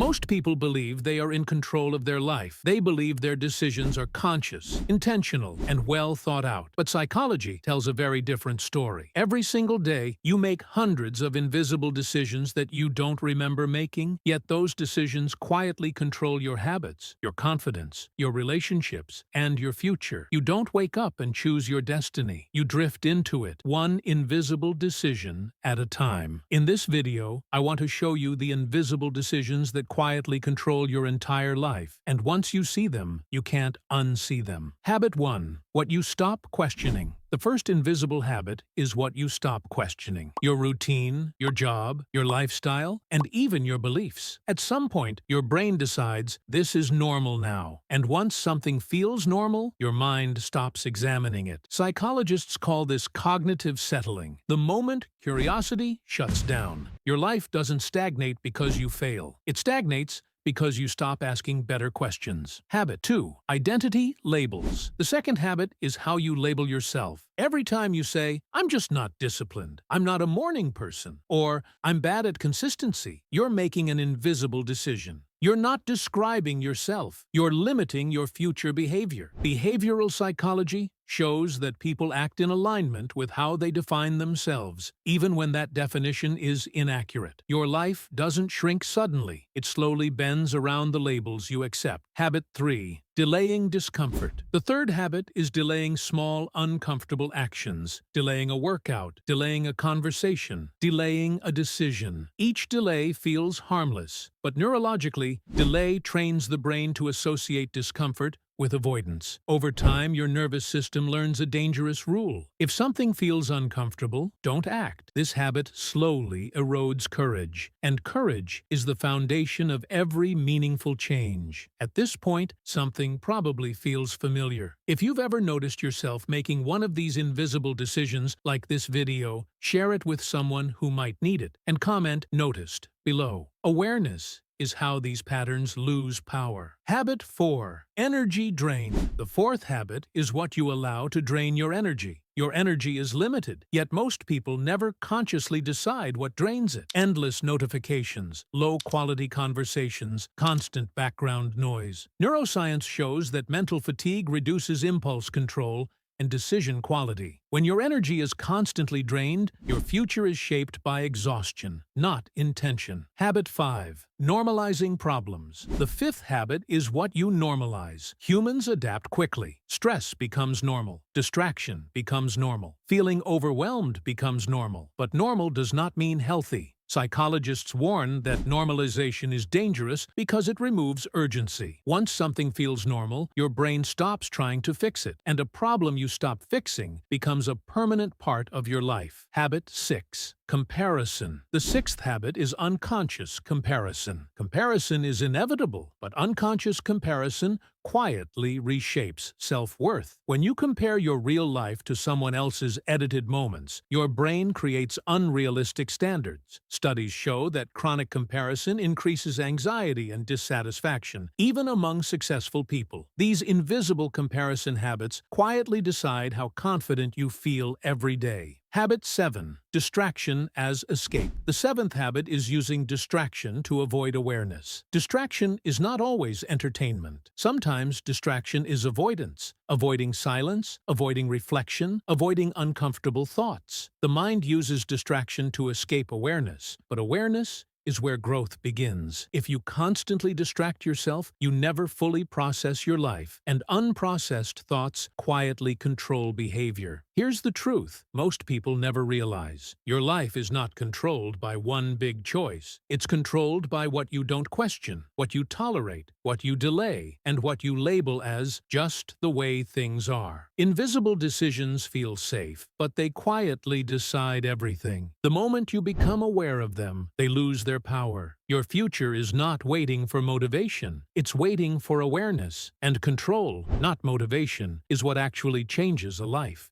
Most people believe they are in control of their life. They believe their decisions are conscious, intentional, and well thought out. But psychology tells a very different story. Every single day, you make hundreds of invisible decisions that you don't remember making, yet those decisions quietly control your habits, your confidence, your relationships, and your future. You don't wake up and choose your destiny. You drift into it, one invisible decision at a time. In this video, I want to show you the invisible decisions that quietly control your entire life, and once you see them, you can't unsee them. Habit 1. What you stop questioning. The first invisible habit is what you stop questioning. Your routine, your job, your lifestyle, and even your beliefs. At some point, your brain decides this is normal now. And once something feels normal, your mind stops examining it. Psychologists call this cognitive settling. The moment curiosity shuts down. Your life doesn't stagnate because you fail. It stagnates because you stop asking better questions. Habit 2. Identity labels. The second habit is how you label yourself. Every time you say, "I'm just not disciplined," "I'm not a morning person," or "I'm bad at consistency," you're making an invisible decision. You're not describing yourself. You're limiting your future behavior. Behavioral psychology shows that people act in alignment with how they define themselves, even when that definition is inaccurate. Your life doesn't shrink suddenly. It slowly bends around the labels you accept. Habit 3. Delaying discomfort. The third habit is delaying small, uncomfortable actions. Delaying a workout, delaying a conversation, delaying a decision. Each delay feels harmless, but neurologically, delay trains the brain to associate discomfort with avoidance. Over time, your nervous system learns a dangerous rule. If something feels uncomfortable, don't act. This habit slowly erodes courage, and courage is the foundation of every meaningful change. At this point, something probably feels familiar. If you've ever noticed yourself making one of these invisible decisions like this video, share it with someone who might need it, and comment "Noticed" below. Awareness is how these patterns lose power. Habit 4. Energy drain. The fourth habit is what you allow to drain your energy. Your energy is limited, yet most people never consciously decide what drains it. Endless notifications, low-quality conversations, constant background noise. Neuroscience shows that mental fatigue reduces impulse control and decision quality. When your energy is constantly drained, your future is shaped by exhaustion, not intention. Habit 5. Normalizing problems. The fifth habit is what you normalize. Humans adapt quickly. Stress becomes normal. Distraction becomes normal. Feeling overwhelmed becomes normal. But normal does not mean healthy. Psychologists warn that normalization is dangerous because it removes urgency. Once something feels normal, your brain stops trying to fix it, and a problem you stop fixing becomes a permanent part of your life. Habit 6. Comparison. The sixth habit is unconscious comparison. Comparison is inevitable, but unconscious comparison quietly reshapes self-worth. When you compare your real life to someone else's edited moments, your brain creates unrealistic standards. Studies show that chronic comparison increases anxiety and dissatisfaction, even among successful people. These invisible comparison habits quietly decide how confident you feel every day. Habit 7. Distraction as escape. The seventh habit is using distraction to avoid awareness. Distraction is not always entertainment. Sometimes distraction is avoidance. Avoiding silence, avoiding reflection, avoiding uncomfortable thoughts. The mind uses distraction to escape awareness, but awareness is where growth begins. If you constantly distract yourself, you never fully process your life, and unprocessed thoughts quietly control behavior. Here's the truth most people never realize. Your life is not controlled by one big choice. It's controlled by what you don't question, what you tolerate, what you delay, and what you label as just the way things are. Invisible decisions feel safe, but they quietly decide everything. The moment you become aware of them, they lose their power. Your future is not waiting for motivation. It's waiting for awareness. And control, not motivation, is what actually changes a life.